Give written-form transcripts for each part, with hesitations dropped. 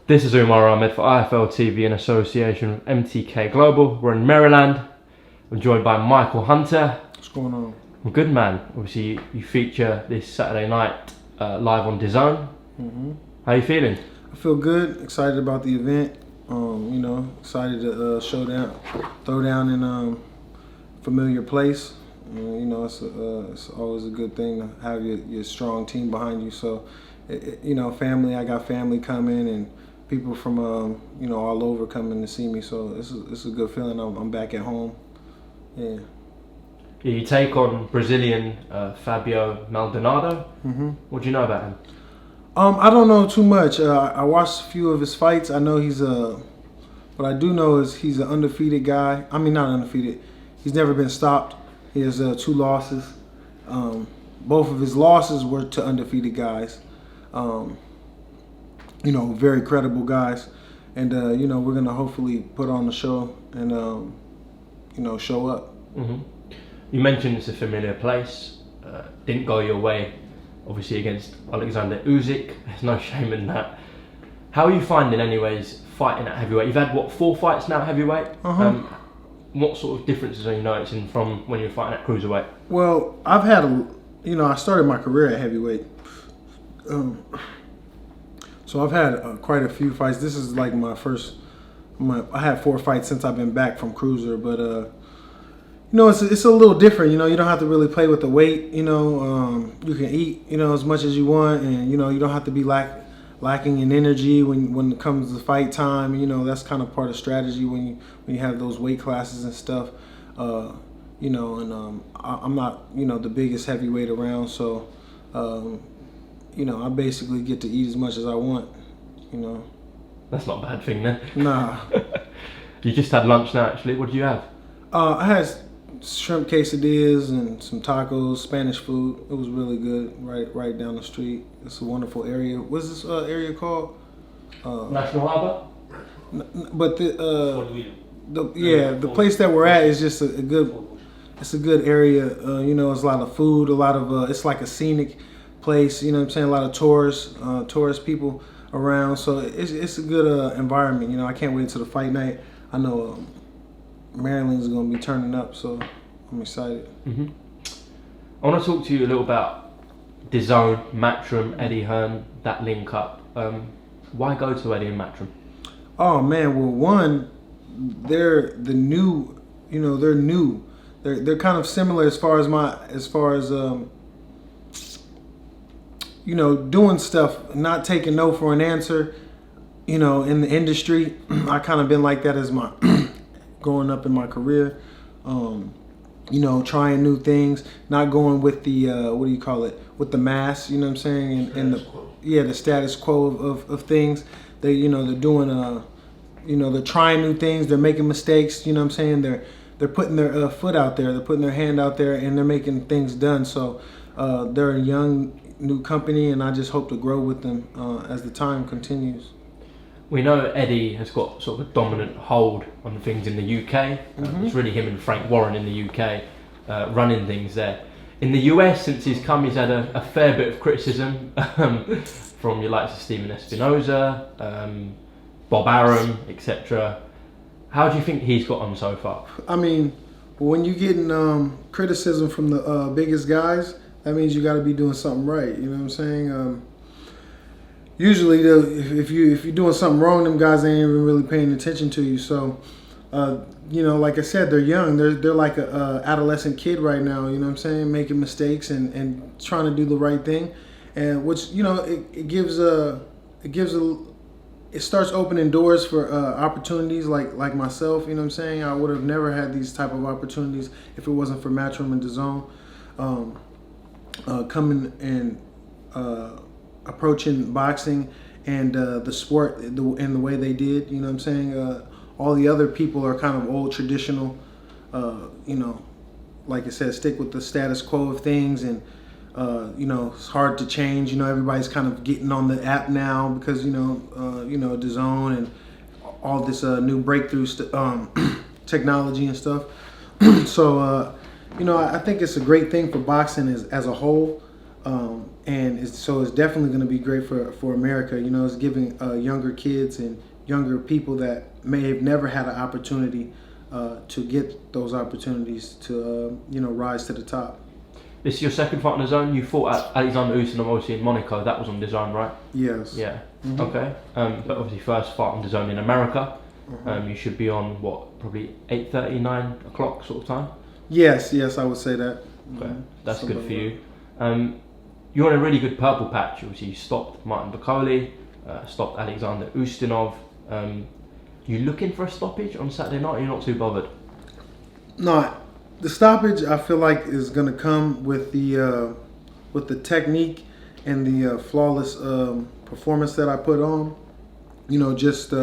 This is UMAR AHMED for IFL TV in association with MTK Global. We're in Maryland. I'm joined by Michael Hunter. What's going on? I'm good, man. Obviously, you feature this Saturday night live on DAZN. How are you feeling? I feel good. Excited about the event. Excited to throw down in a familiar place. It's always a good thing to have your strong team behind you. So, family. I got family coming and people from all over coming to see me. So it's a good feeling. I'm back at home. Yeah. You take on Brazilian Fabio Maldonado. What do you know about him? I don't know too much. I watched a few of his fights. I know what I do know is he's an undefeated guy. I mean, not undefeated. He's never been stopped. He has 2 losses. Both of his losses were to undefeated guys. Very credible guys. And, we're going to hopefully put on the show and, show up. You mentioned it's a familiar place. Didn't go your way, obviously, against Alexander Usyk. There's no shame in that. How are you finding, anyways, fighting at heavyweight? You've had, 4 fights now at heavyweight? What sort of differences are you noticing from when you were fighting at cruiserweight? Well, I've had I started my career at heavyweight. So I've had quite a few fights. This is like my first. I had 4 fights since I've been back from cruiser, but it's a little different. You don't have to really play with the weight. You can eat as much as you want, and you don't have to be lacking in energy when it comes to fight time. That's kind of part of strategy when you have those weight classes and stuff. I'm not the biggest heavyweight around, so I basically get to eat as much as I want. That's not a bad thing then. Nah. You just had lunch now, actually. What did you have? I had shrimp quesadillas and some tacos, Spanish food. It was really good, right down the street. It's a wonderful area. What's this area called? National Harbour? But the place that we're at is just a good area. It's a lot of food, a lot of it's like a scenic place. A lot of tourist people around. So it's a good environment. I can't wait till the fight night. I know Maryland's going to be turning up, so I'm excited. I want to talk to you a little about DAZN, Matchroom, Eddie Hearn, that link up. Why go to Eddie and Matchroom? Oh man, well, one, they're new. They're new. They're kind of similar as far as doing stuff, not taking no for an answer. In the industry, I kind of been like that as my growing up in my career. Trying new things, not going with the with the mass. You know what I'm saying? And the status quo of things. They're doing they're trying new things. They're making mistakes. You know what I'm saying? They're putting their foot out there. They're putting their hand out there, and they're making things done. So they're a young new company, and I just hope to grow with them as the time continues. We know Eddie has got sort of a dominant hold on things in the UK. It's really him and Frank Warren in the UK running things there. In the US, since he's come, he's had a fair bit of criticism from your likes of Stephen Espinoza, Bob Arum, etc. How do you think he's got on so far? I mean, when you're getting criticism from the biggest guys, that means you got to be doing something right. You know what I'm saying? Usually, if you're doing something wrong, them guys ain't even really paying attention to you. So, like I said, they're young. They're like a adolescent kid right now. You know what I'm saying? Making mistakes and trying to do the right thing, and which it starts opening doors for opportunities like myself. You know what I'm saying? I would have never had these type of opportunities if it wasn't for Matchroom and DAZN coming and approaching boxing and the sport in the way they did. You know what I'm saying? All the other people are kind of old traditional, like I said, stick with the status quo of things, and it's hard to change. Everybody's kind of getting on the app now because DAZN and all this new breakthrough technology and stuff. So I think it's a great thing for boxing as a whole. and so it's definitely going to be great for America. You know, it's giving younger kids and younger people that may have never had an opportunity to get those opportunities to rise to the top. This is your second fight on the zone. You fought at Alexander Usyk obviously in Monaco. That was on the zone, right? Yes. Yeah. Mm-hmm. Okay. But obviously first fight on the zone in America. You should be on probably 8:30, 9 o'clock sort of time. Yes, I would say that. Okay, that's good for you. You're on a really good purple patch. Obviously, you stopped Martin Bakole, stopped Alexander Ustinov. You looking for a stoppage on Saturday night? Or you're not too bothered? No, the stoppage I feel like is going to come with the technique and the flawless performance that I put on. You know, just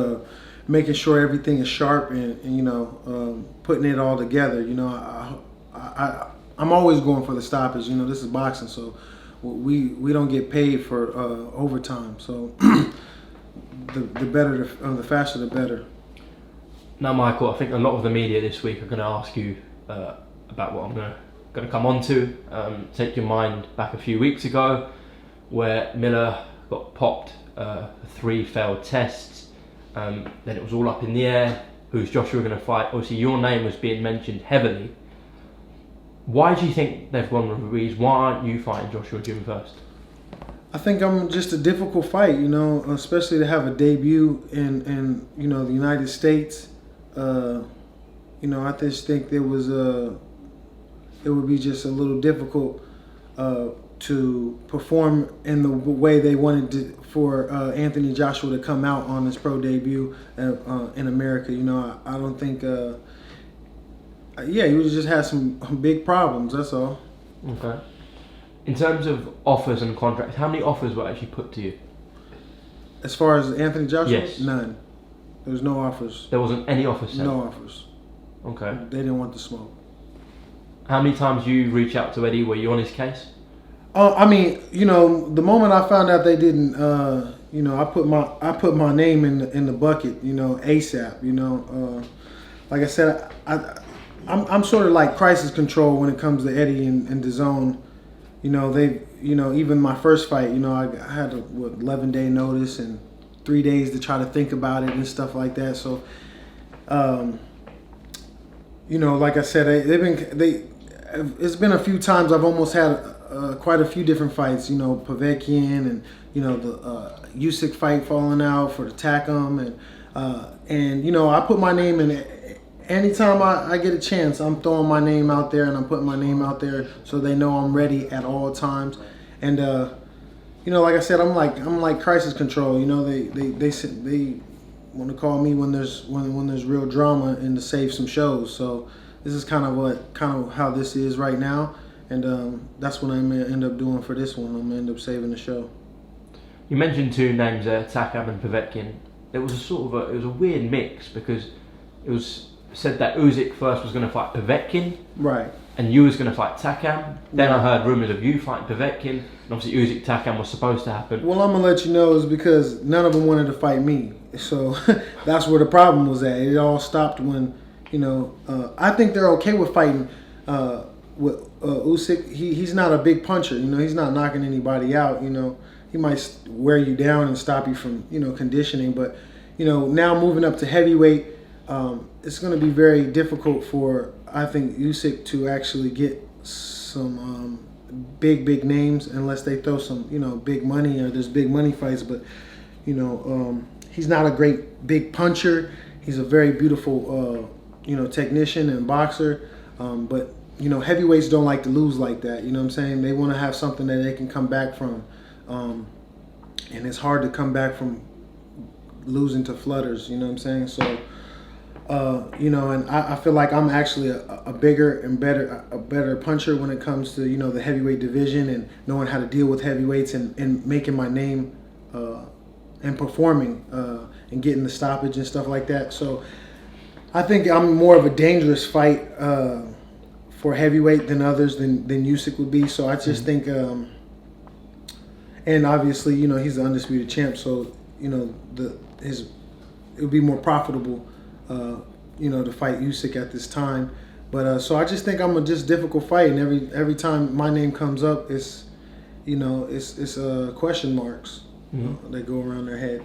making sure everything is sharp and putting it all together. You know, I'm always going for the stoppage. You know, this is boxing, so we don't get paid for overtime. So the faster the better. Now, Michael, I think a lot of the media this week are going to ask you about what I'm going to come on to. Take your mind back a few weeks ago, where Miller got popped 3 failed tests. Then it was all up in the air. Who's Joshua going to fight? Obviously, your name was being mentioned heavily. Why do you think they've gone with Ruiz? Why aren't you fighting Joshua June first? I think I'm just a difficult fight, especially to have a debut in the United States. I just think it would be just a little difficult to perform in the way they wanted for Anthony Joshua to come out on his pro debut in America. I don't think. He would just have some big problems. That's all. Okay. In terms of offers and contracts, how many offers were actually put to you? As far as Anthony Joshua, yes. None. There was no offers. There wasn't any offers sent? No offers. Okay. They didn't want the smoke. How many times you reach out to Eddie? Were you on his case? The moment I found out they didn't, I put my name in the bucket, ASAP. Like I said, I'm sort of like crisis control when it comes to Eddie and DAZN. Even my first fight, I had a 11-day notice and 3 days to try to think about it and stuff like that. So, like I said, it's been a few times I've almost had quite a few different fights. Povetkin and the Usyk fight falling out for the Takam and I put my name in it. Anytime I get a chance, I'm throwing my name out there and I'm putting my name out there so they know I'm ready at all times. And like I said, I'm like crisis control. They want to call me when there's real drama and to save some shows. So this is kind of how this is right now, and that's what I'm gonna end up doing for this one. I'm gonna end up saving the show. You mentioned 2 names there, Takam and Povetkin. It was a weird mix because it was said that Usyk first was going to fight Povetkin, right, and you was going to fight Takam. Then yeah. I heard rumours of you fighting Povetkin, and obviously Usyk Takam was supposed to happen. Well, I'm gonna let you know is because none of them wanted to fight me, so that's where the problem was at. It all stopped when, I think they're okay with fighting with Usyk. He's not a big puncher, he's not knocking anybody out. He might wear you down and stop you from conditioning, but now moving up to heavyweight. It's going to be very difficult for, I think, Usyk to actually get some big names unless they throw some, big money or there's big money fights. But, he's not a great big puncher. He's a very beautiful, technician and boxer. But, heavyweights don't like to lose like that. You know what I'm saying? They want to have something that they can come back from. And it's hard to come back from losing to flutters. You know what I'm saying? So. And I feel like I'm actually a bigger and better puncher when it comes to the heavyweight division and knowing how to deal with heavyweights and making my name and performing and getting the stoppage and stuff like that. So I think I'm more of a dangerous fight for heavyweight than others than Usyk would be. So I just think, and obviously he's the undisputed champ, so it would be more profitable. To fight Usyk at this time, but so I just think I'm a just difficult fight, and every time my name comes up, it's it's question marks that go around their head.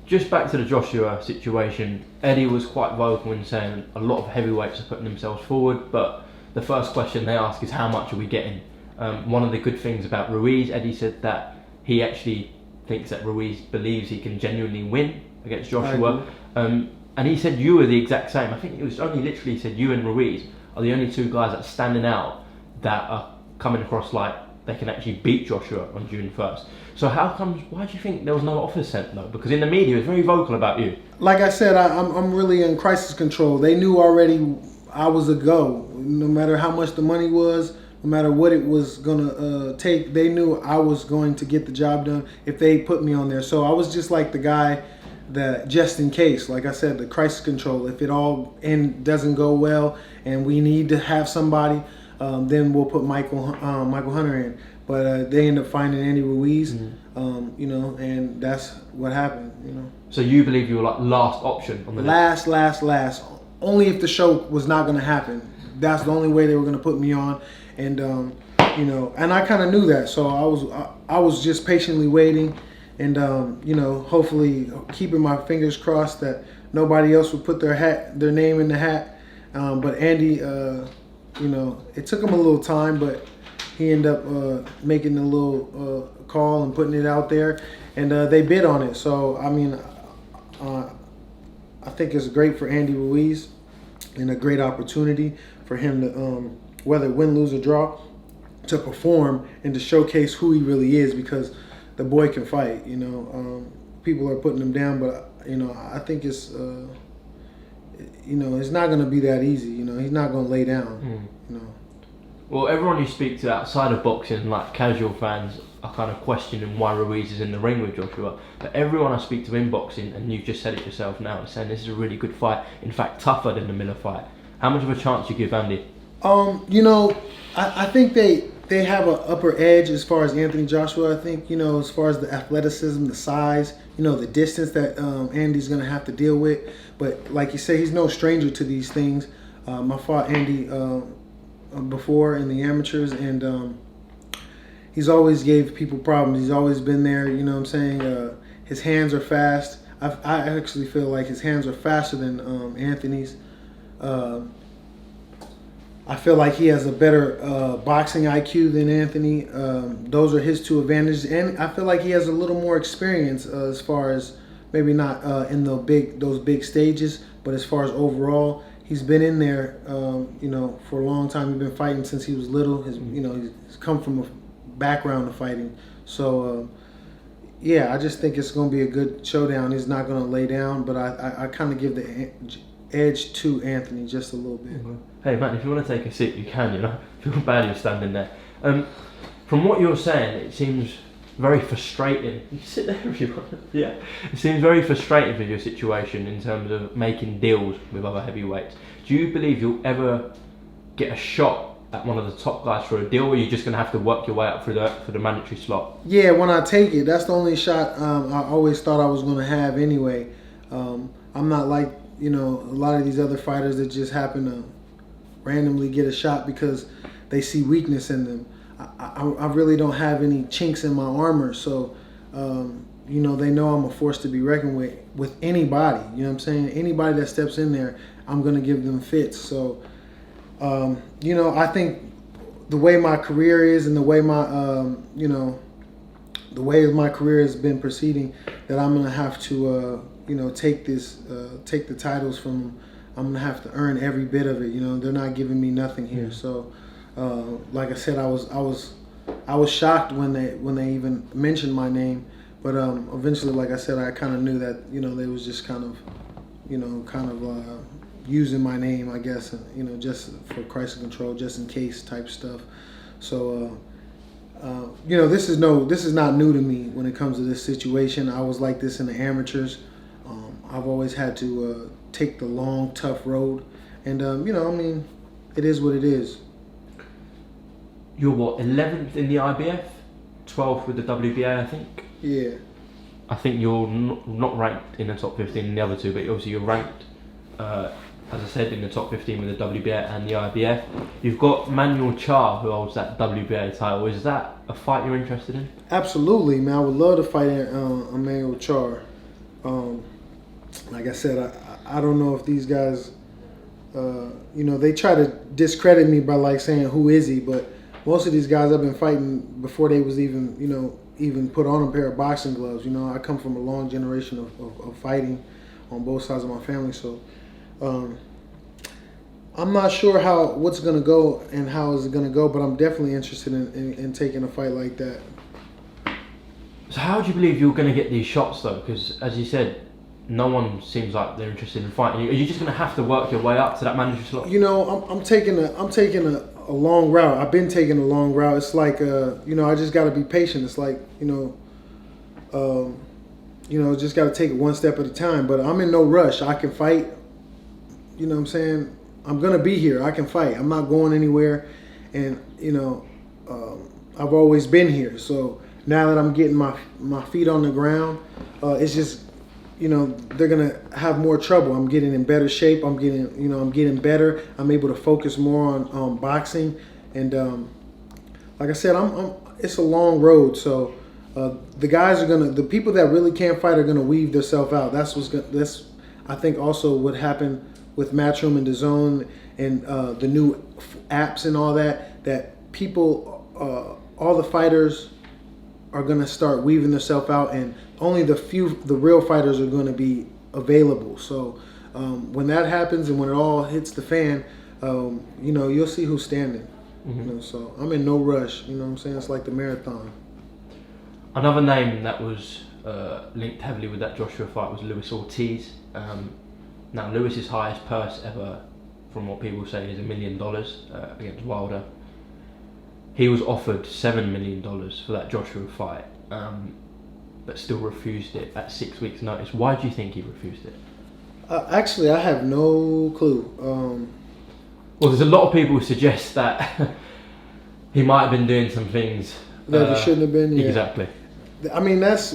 Just back to the Joshua situation, Eddie was quite vocal in saying a lot of heavyweights are putting themselves forward, but the first question they ask is how much are we getting? One of the good things about Ruiz, Eddie said that he actually thinks that Ruiz believes he can genuinely win against Joshua. And he said you were the exact same. I think it was only literally said you and Ruiz are the only two guys that are standing out that are coming across like they can actually beat Joshua on June 1st. So why do you think there was no offer sent though? Because in the media it was very vocal about you. Like I said, I'm really in crisis control. They knew already I was a go. No matter how much the money was, no matter what it was gonna take, they knew I was going to get the job done if they put me on there. So I was just like the guy that just in case, like I said, the crisis control. If it all doesn't go well and we need to have somebody, then we'll put Michael Hunter in. But they end up finding Andy Ruiz, and that's what happened. So you believe you were like last option on the last. Only if the show was not going to happen. That's the only way they were going to put me on, and and I kind of knew that. So I was just patiently waiting, and hopefully keeping my fingers crossed that nobody else would put their name in the hat. But Andy, it took him a little time, but he ended up making a little call and putting it out there, and they bid on it. So I mean, I think it's great for Andy Ruiz and a great opportunity for him to, whether win, lose, or draw, to perform and to showcase who he really is, because the boy can fight. People are putting him down, but I think it's it's not going to be that easy. He's not going to lay down. Well, everyone you speak to outside of boxing, like casual fans, are kind of questioning why Ruiz is in the ring with Joshua. But everyone I speak to in boxing, and you've just said it yourself now, is saying this is a really good fight. In fact, tougher than the Miller fight. How much of a chance do you give Andy? I think they have an upper edge as far as Anthony Joshua. I think, as far as the athleticism, the size, the distance that Andy's going to have to deal with. But like you say, he's no stranger to these things. I fought Andy before in the amateurs, and he's always gave people problems. He's always been there, his hands are fast. I actually feel like his hands are faster than Anthony's. I feel like he has a better boxing IQ than Anthony. Those are his two advantages, and I feel like he has a little more experience as far as maybe not in those big stages, but as far as overall. He's been in there, for a long time. He's been fighting since he was little. He's come from a background of fighting. So, I just think it's going to be a good showdown. He's not going to lay down, but I kind of give the edge to Anthony just a little bit. Hey, man, if you want to take a seat, you can, I feel bad you're standing there. From what you're saying, it seems very frustrating. You can sit there if you want. Yeah. It seems very frustrating for your situation in terms of making deals with other heavyweights. Do you believe you'll ever get a shot at one of the top guys for a deal, or you're just going to have to work your way up for the mandatory slot? Yeah, when I take it, that's the only shot I always thought I was going to have anyway. I'm not like, a lot of these other fighters that just happen to randomly get a shot because they see weakness in them. I really don't have any chinks in my armor, so they know I'm a force to be reckoned with anybody. You know what I'm saying? Anybody that steps in there, I'm gonna give them fits. So I think the way my career is and the way my career has been proceeding, that I'm gonna have to take the titles from them. I'm gonna have to earn every bit of it. They're not giving me nothing here. Yeah. So. Like I said, I was shocked when they even mentioned my name, but eventually, like I said, I kind of knew that they was just kind of using my name, I guess, just for crisis control, just in case type stuff. So this is not new to me when it comes to this situation. I was like this in the amateurs. I've always had to take the long, tough road, and it is what it is. You're what, 11th in the IBF, 12th with the WBA, I think. Yeah. I think you're not ranked in the top 15 in the other two, but obviously you're ranked as I said, in the top 15 with the WBA and the IBF. You've got Manuel Charr, who holds that WBA title. Is that a fight you're interested in? Absolutely, man. I would love to fight Emmanuel Charr. Like I said, I don't know if these guys, they try to discredit me by like saying who is he, but most of these guys I've been fighting before they was even put on a pair of boxing gloves. I come from a long generation of fighting on both sides of my family, so I'm not sure what's gonna go and how is it gonna go, but I'm definitely interested in taking a fight like that. So how do you believe you're going to get these shots though? Because as you said, no one seems like they're interested in fighting you. Are you just going to have to work your way up to that manager slot? I'm taking a long route. I've been taking a long route. It's like I just got to be patient. It's like just got to take it one step at a time. But I'm in no rush. I can fight. You know what I'm saying? I'm gonna be here. I can fight. I'm not going anywhere, and I've always been here. So now that I'm getting my feet on the ground, it's just they're gonna have more trouble. I'm getting in better shape. I'm getting better. I'm able to focus more on boxing, and like I said, it's a long road. So the people that really can't fight are gonna weave themselves out. That's I think also what happened with Matchroom and DAZN and the new apps and all that people, all the fighters are going to start weaving themselves out, and only the real fighters are going to be available. So when that happens and when it all hits the fan, you'll see who's standing. Mm-hmm. So I'm in no rush. You know what I'm saying? It's like the marathon. Another name that was linked heavily with that Joshua fight was Luis Ortiz. Now, Lewis's highest purse ever, from what people say, is $1 million against Wilder. He was offered $7 million for that Joshua fight, but still refused it at 6 weeks' notice. Why do you think he refused it? Actually, I have no clue. Well, there's a lot of people who suggest that he might have been doing some things that he shouldn't have been. Yeah. Exactly. I mean, that's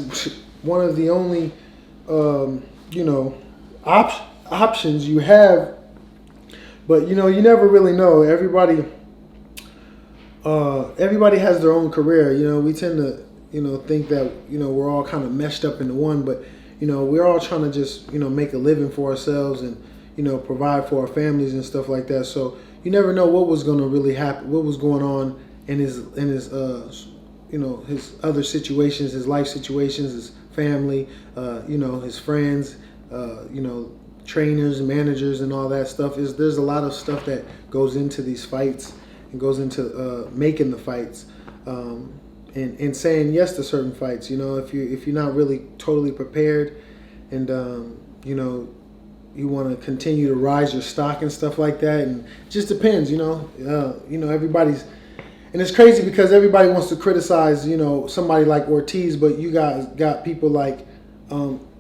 one of the only, options you have, but you never really know. Everybody has their own career. We tend to think that we're all kind of meshed up into one, but we're all trying to just make a living for ourselves and provide for our families and stuff like that. So you never know what was going to really happen, what was going on in his his other situations, his life situations, his family, his friends, trainers and managers and all that stuff. There's a lot of stuff that goes into these fights and goes into making the fights, and saying yes to certain fights. If you're not really totally prepared, and you want to continue to rise your stock and stuff like that, and it just depends. Everybody's, and it's crazy because everybody wants to criticize somebody like Ortiz, but you guys got people like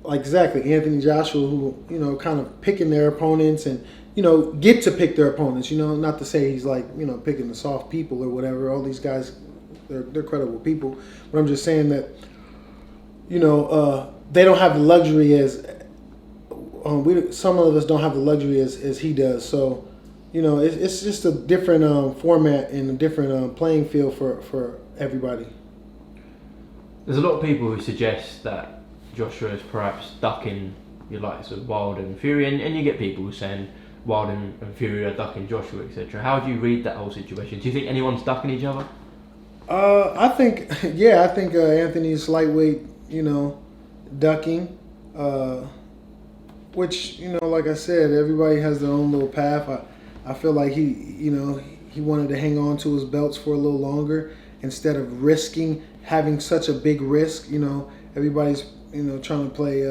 exactly Anthony Joshua, who kind of picking their opponents and get to pick their opponents. Not to say he's like picking the soft people or whatever. All these guys, they're credible people, but I'm just saying that they don't have the luxury as some of us don't have the luxury as he does. So it's just a different format and a different playing field for everybody. There's a lot of people who suggest that Joshua is perhaps ducking your likes of Wilder and Fury, and you get people saying Wilder and Fury are ducking Joshua, etc. How do you read that whole situation? Do you think anyone's ducking each other? I think Anthony's lightweight, ducking, which like I said, everybody has their own little path. I feel like he wanted to hang on to his belts for a little longer instead of risking having such a big risk. Everybody's trying to play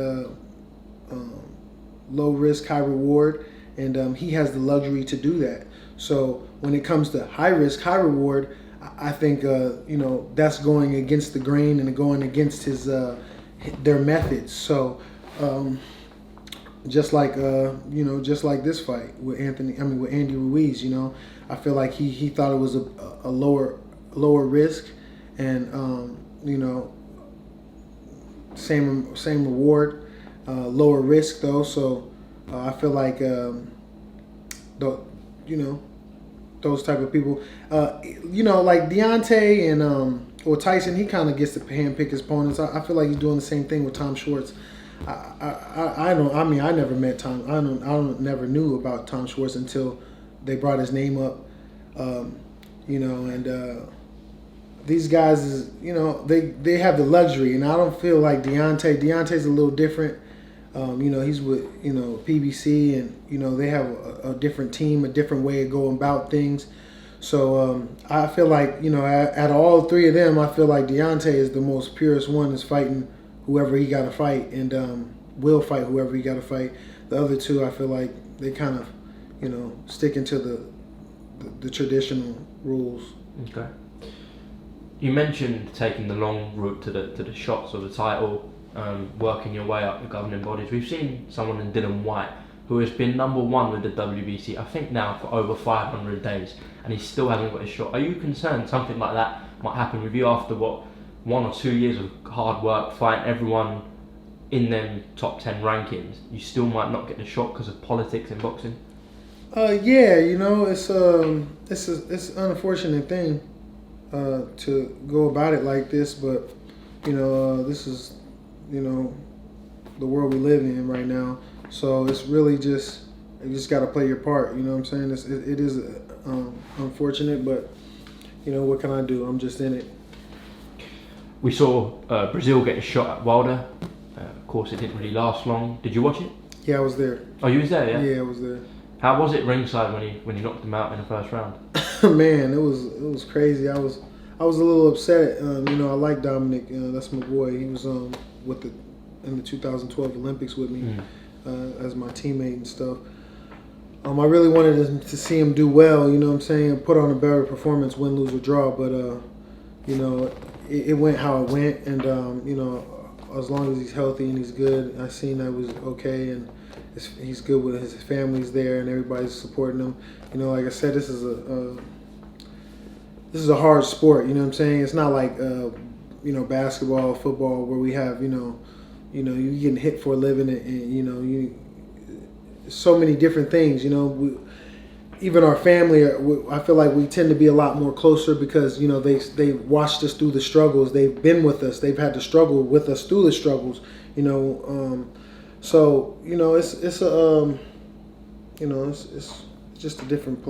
low risk, high reward, and he has the luxury to do that. So when it comes to high risk, high reward, I think that's going against the grain and going against their methods. So just like this fight with Andy Ruiz, I feel like he thought it was a lower risk, and same reward, lower risk though. So I feel like you know, those type of people. You know, like Deontay and or Tyson, he kind of gets to handpick his opponents. I feel like he's doing the same thing with Tom Schwartz. I don't. I mean, I never met Tom. Never knew about Tom Schwartz until they brought his name up. You know, and these guys is, you know, they have the luxury, and I don't feel like Deontay. Deontay's a little different. You know, he's with, you know, PBC, and, you know, they have a different team, a different way of going about things. So I feel like, you know, at all three of them, I feel like Deontay is the most purest one, is fighting whoever he got to fight, and will fight whoever he got to fight. The other two, I feel like they kind of, you know, sticking to the traditional rules. Okay. You mentioned taking the long route to the shots or the title, working your way up the governing bodies. We've seen someone in Dylan White who has been number one with the WBC, I think now for over 500 days, and he still hasn't got his shot. Are you concerned something like that might happen with you after 1 or 2 years of hard work, fighting everyone in them top 10 rankings? You still might not get the shot because of politics in boxing? Yeah, you know, it's an unfortunate thing to go about it like this, but, you know, this is, you know, the world we live in right now. So it's really you just got to play your part. You know what I'm saying? It is unfortunate, but, you know, what can I do? I'm just in it. We saw Brazil get a shot at Wilder. Of course, it didn't really last long. Did you watch it? Yeah, I was there. Oh, you was there, yeah? Yeah, I was there. How was it ringside when you knocked him out in the first round? Man, it was crazy. I was a little upset. You know, I like Dominic. That's my boy. He was in the 2012 Olympics with me as my teammate and stuff. I really wanted to see him do well. You know what I'm saying? Put on a better performance, win, lose, or draw. But you know, it went how it went, and you know, as long as he's healthy and he's good, I seen that was okay, and he's good with his family's there and everybody's supporting him. You know, like I said, this is a hard sport. You know what I'm saying? It's not like you know, basketball, football, where we have you know you getting hit for a living, and you know so many different things. You know, even our family, I feel like we tend to be a lot more closer because, you know, they watched us through the struggles. They've been with us. They've had to struggle with us through the struggles. You know, so you know it's a you know it's just a different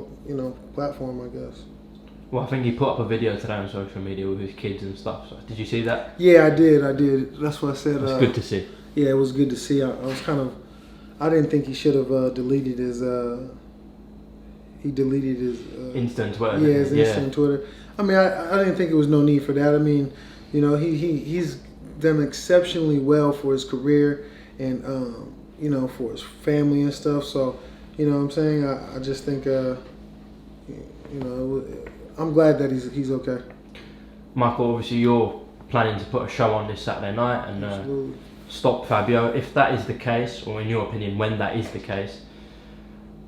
platform, I guess. Well, I think he put up a video today on social media with his kids and stuff. So did you see that? Yeah, I did. That's what I said. It's good to see. Yeah, it was good to see. I was I didn't think he should have deleted his. He deleted his Instant Twitter. Yeah, his Instant Twitter. I mean, I didn't think there was no need for that. I mean, you know, he's done exceptionally well for his career and you know, for his family and stuff. So, you know what I'm saying? I just think you know, I'm glad that he's okay. Michael, obviously you're planning to put a show on this Saturday night and stop Fabio. If that is the case, or in your opinion, when that is the case,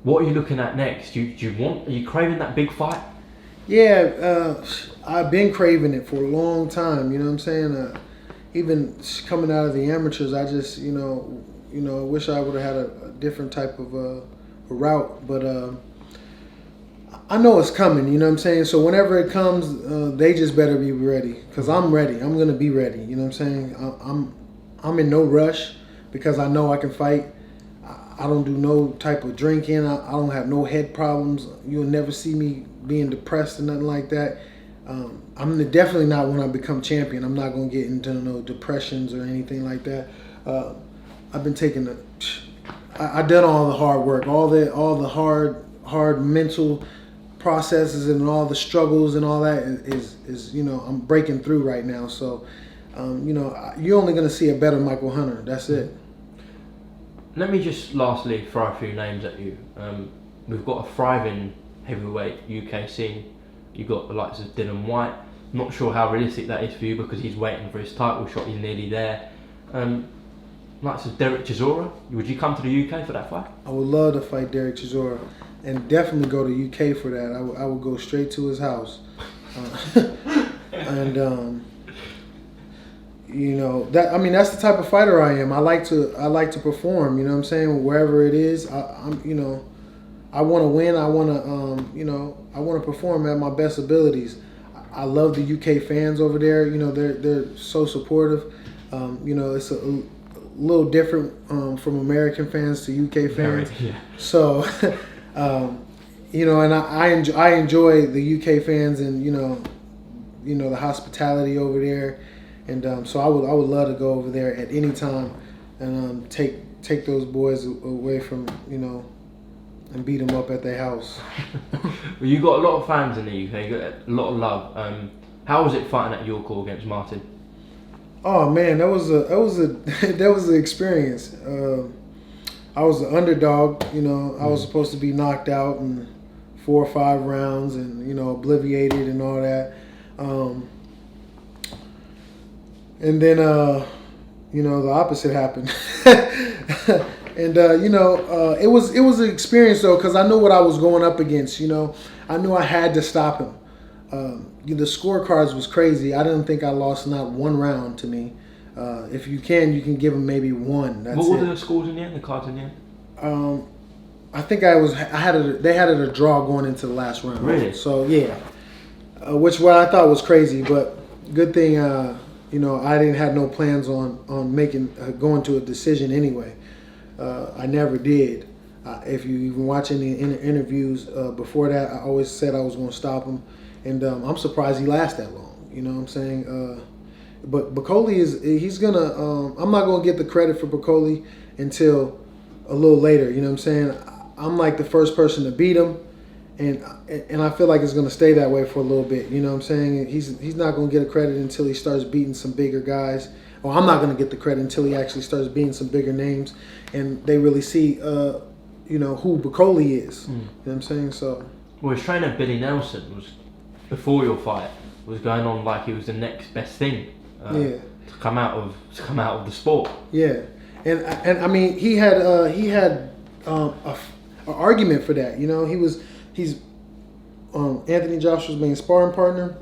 what are you looking at next? Are you craving that big fight? Yeah, I've been craving it for a long time. You know what I'm saying? Even coming out of the amateurs, I just you know wish I would have had a different type of a route, but I know it's coming. You know what I'm saying? So whenever it comes, they just better be ready, because I'm ready. I'm gonna be ready. You know what I'm saying? I'm in no rush because I know I can fight. I don't do no type of drinking. I don't have no head problems. You'll never see me being depressed or nothing like that. I'm definitely not, when I become champion, I'm not going to get into no depressions or anything like that. I've been taking I done all the hard work, all the hard mental processes and all the struggles and all that is you know, I'm breaking through right now. So, you know, you're only going to see a better Michael Hunter. That's it. Let me just lastly throw a few names at you. We've got a thriving heavyweight UK scene. You've got the likes of Dylan White. Not sure how realistic that is for you because he's waiting for his title shot. He's nearly there. Likes of Derek Chisora. Would you come to the UK for that fight? I would love to fight Derek Chisora, and definitely go to UK for that. I would go straight to his house, and you know, that, I mean, that's the type of fighter I am. I like to perform. You know what I'm saying? Wherever it is, I'm you know, I want to win. I want to, I want to perform at my best abilities. I love the UK fans over there. They're so supportive. It's a little different from American fans to UK fans. Yeah. So, and I enjoy the UK fans and the hospitality over there, and so I would love to go over there at any time and take those boys away from and beat them up at their house. Well, you got a lot of fans in the UK. You got a lot of love. How was it fighting at your call against Martin? Oh man, that was an experience. I was the underdog. I was supposed to be knocked out in 4 or 5 rounds and obliviated and all that. And then the opposite happened. And it was an experience though, because I knew what I was going up against. I knew I had to stop him. The scorecards was crazy. I didn't think I lost not one round to me. If you can give him maybe one. That's what were it. the scores in the end? The cards in the end? I think they had it a draw going into the last round. Really? So yeah, which what I thought was crazy, but good thing I didn't have no plans on making going to a decision anyway. I never did. If you even watch any interviews before that, I always said I was going to stop him, and I'm surprised he lasted that long. You know what I'm saying? But Bacoli he's gonna. I'm not gonna get the credit for Bacoli until a little later. You know what I'm saying? I'm like the first person to beat him, and I feel like it's gonna stay that way for a little bit. You know what I'm saying? He's not gonna get a credit until he starts beating some bigger guys. Or I'm not gonna get the credit until he actually starts beating some bigger names, and they really see who Bacoli is. You know what I'm saying? So. Well, his trainer Billy Nelson was before your fight was going on like he was the next best thing. To come out of the sport. Yeah, and I mean he had an argument for that. He's Anthony Joshua's main sparring partner.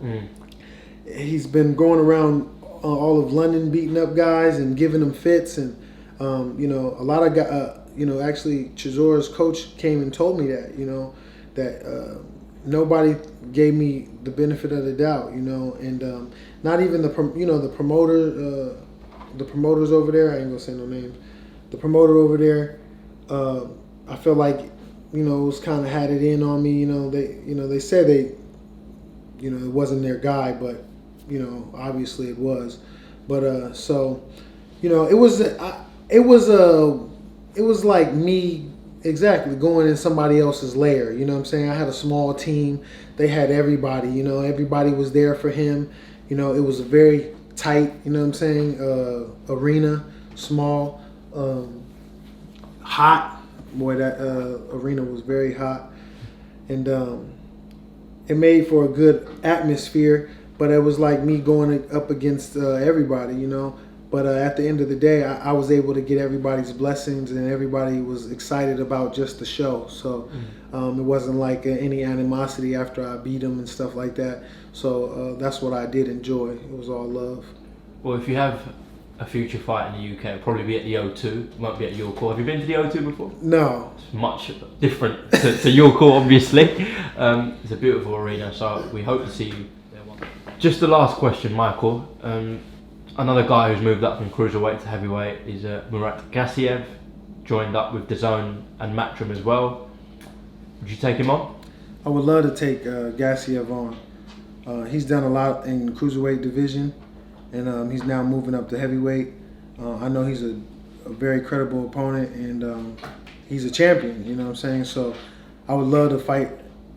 He's been going around all of London beating up guys and giving them fits, and a lot of guys. Actually Chizore's coach came and told me that that nobody gave me the benefit of the doubt. And not even the promoter, the promoters over there. I ain't gonna say no names. The promoter over there, I feel like, was kind of had it in on me. They said it wasn't their guy, but obviously it was. But so, it was like me exactly going in somebody else's lair. You know what I'm saying? I had a small team. They had everybody. Everybody was there for him. It was a very tight, arena, small, hot. Boy, that arena was very hot. And it made for a good atmosphere, but it was like me going up against everybody, But at the end of the day, I was able to get everybody's blessings, and everybody was excited about just the show. So it wasn't like any animosity after I beat them and stuff like that. So that's what I did enjoy. It was all love. Well, if you have a future fight in the UK, it'll probably be at the O2. It won't be at your call. Have you been to the O2 before? No. It's much different to your call, obviously. It's a beautiful arena, so we hope to see you there one day. Just the last question, Michael. Another guy who's moved up from cruiserweight to heavyweight is Murat Gassiev, joined up with DAZN and Matchroom as well. Would you take him on? I would love to take Gassiev on. He's done a lot in the cruiserweight division, and he's now moving up to heavyweight. I know he's a very credible opponent, and he's a champion. You know what I'm saying? So I would love to fight.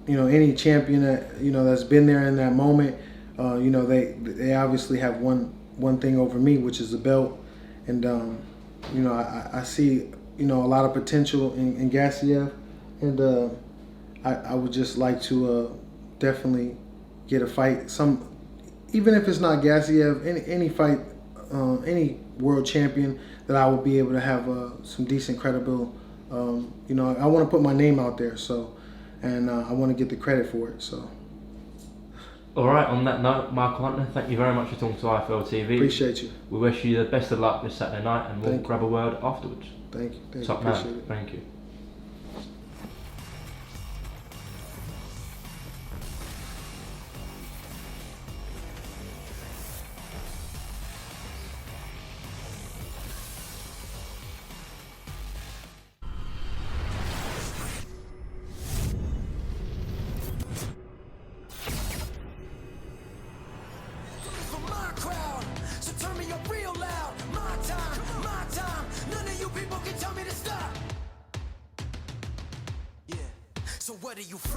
Any champion that that's been there in that moment. They obviously have one thing over me, which is the belt, and I see a lot of potential in Gassiev, and I would just like to definitely get a fight. Even if it's not Gassiev, any fight, any world champion that I would be able to have some decent credible. I want to put my name out there, so, and I want to get the credit for it. So. All right, on that note, Michael Hunter, thank you very much for talking to IFL TV. Appreciate you. We wish you the best of luck this Saturday night, and we'll grab a word afterwards. Thank you. Top man. Thank you. what are you free?